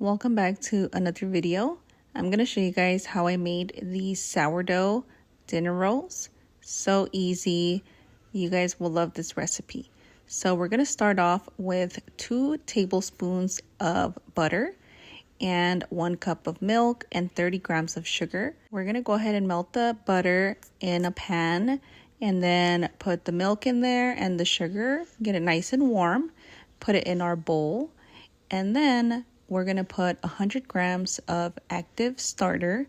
Welcome back to another video. I'm going to show you guys how I made these sourdough dinner rolls. So easy. You guys will love this recipe. So we're going to start off with 2 tablespoons of butter and 1 cup of milk and 30 grams of sugar. We're going to go ahead and melt the butter in a pan and then put the milk in there and the sugar, get it nice and warm, put it in our bowl, and then we're going to put 100 grams of active starter,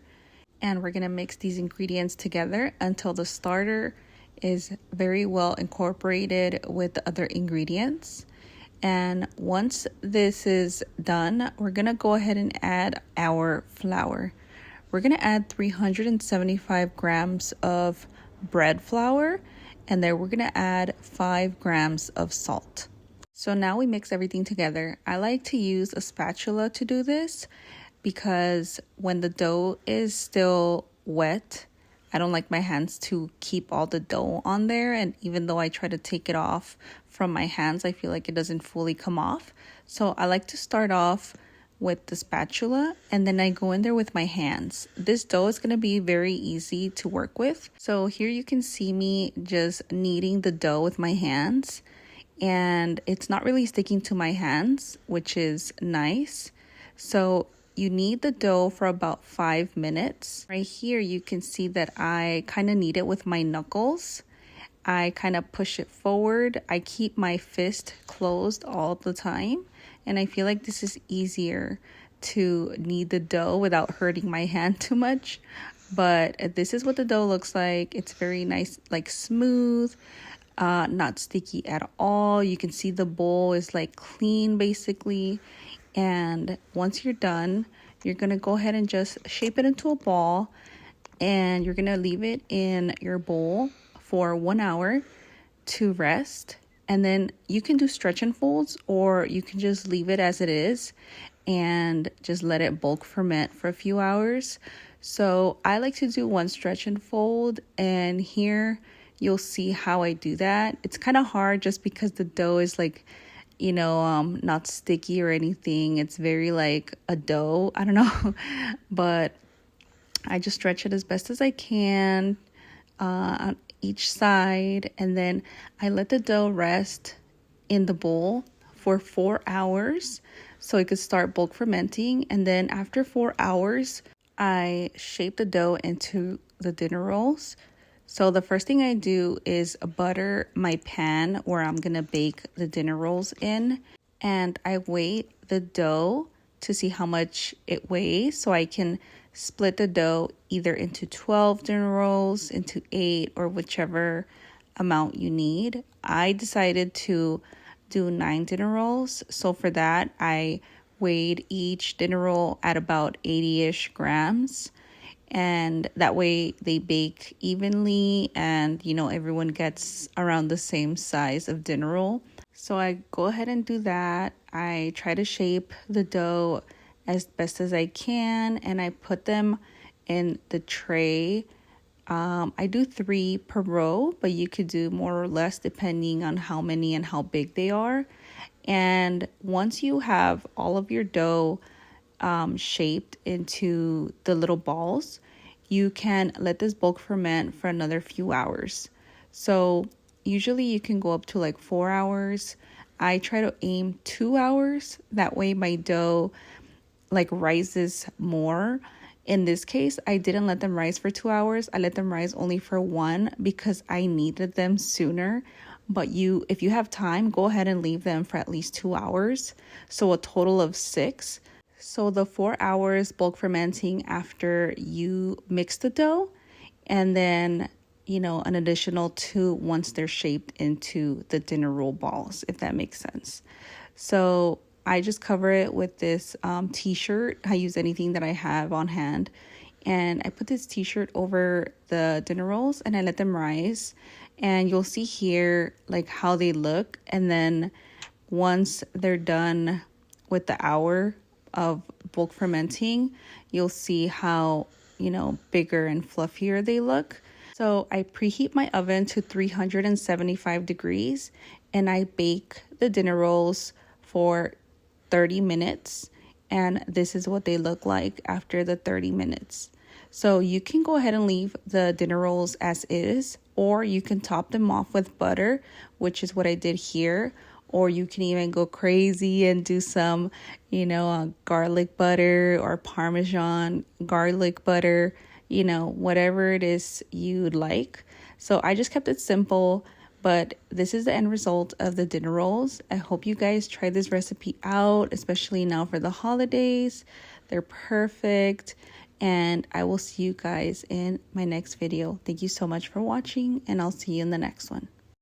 and we're going to mix these ingredients together until the starter is very well incorporated with the other ingredients. And once this is done, we're going to go ahead and add our flour. We're going to add 375 grams of bread flour, and then we're going to add 5 grams of salt. So now we mix everything together. I like to use a spatula to do this because when the dough is still wet, I don't like my hands to keep all the dough on there. And even though I try to take it off from my hands, I feel like it doesn't fully come off. So I like to start off with the spatula and then I go in there with my hands. This dough is going to be very easy to work with. So here you can see me just kneading the dough with my hands. And it's not really sticking to my hands, which is nice. So you knead the dough for about 5 minutes. Right here, you can see that I kind of knead it with my knuckles. I kind of push it forward. I keep my fist closed all the time. And I feel like this is easier to knead the dough without hurting my hand too much. But this is what the dough looks like. It's very nice, like smooth. Not sticky at all. You can see the bowl is like clean basically. And once you're done, you're gonna go ahead and just shape it into a ball, and you're gonna leave it in your bowl for 1 hour to rest. And then you can do stretch and folds, or you can just leave it as it is and just let it bulk ferment for a few hours. So I like to do one stretch and fold, and here you'll see how I do that. It's kind of hard just because the dough is like, not sticky or anything. It's very like a dough. I don't know. But I just stretch it as best as I can on each side. And then I let the dough rest in the bowl for 4 hours so it could start bulk fermenting. And then after 4 hours, I shape the dough into the dinner rolls. So the first thing I do is butter my pan where I'm going to bake the dinner rolls in. And I weigh the dough to see how much it weighs so I can split the dough either into 12 dinner rolls, into 8, or whichever amount you need. I decided to do 9 dinner rolls. So for that, I weighed each dinner roll at about 80-ish grams. And that way they bake evenly and, everyone gets around the same size of dinner roll. So I go ahead and do that. I try to shape the dough as best as I can, and I put them in the tray. I do 3 per row, but you could do more or less depending on how many and how big they are. And once you have all of your dough shaped into the little balls, you can let this bulk ferment for another few hours. So usually you can go up to like 4 hours. I try to aim 2 hours. That way my dough like rises more. In this case, I didn't let them rise for 2 hours. I let them rise only for 1 because I needed them sooner. But if you have time, go ahead and leave them for at least 2 hours. So a total of 6. So the 4 hours bulk fermenting after you mix the dough, and then, an additional 2 once they're shaped into the dinner roll balls, if that makes sense. So I just cover it with this t-shirt. I use anything that I have on hand. And I put this t-shirt over the dinner rolls and I let them rise. And you'll see here like how they look. And then once they're done with the hour of bulk fermenting, you'll see how, bigger and fluffier they look. So I preheat my oven to 375 degrees and I bake the dinner rolls for 30 minutes. and this is what they look like after the 30 minutes. So you can go ahead and leave the dinner rolls as is, or you can top them off with butter, which is what I did here. Or you can even go crazy and do some, garlic butter or Parmesan garlic butter, whatever it is you'd like. So I just kept it simple, but this is the end result of the dinner rolls. I hope you guys try this recipe out, especially now for the holidays. They're perfect. And I will see you guys in my next video. Thank you so much for watching, and I'll see you in the next one.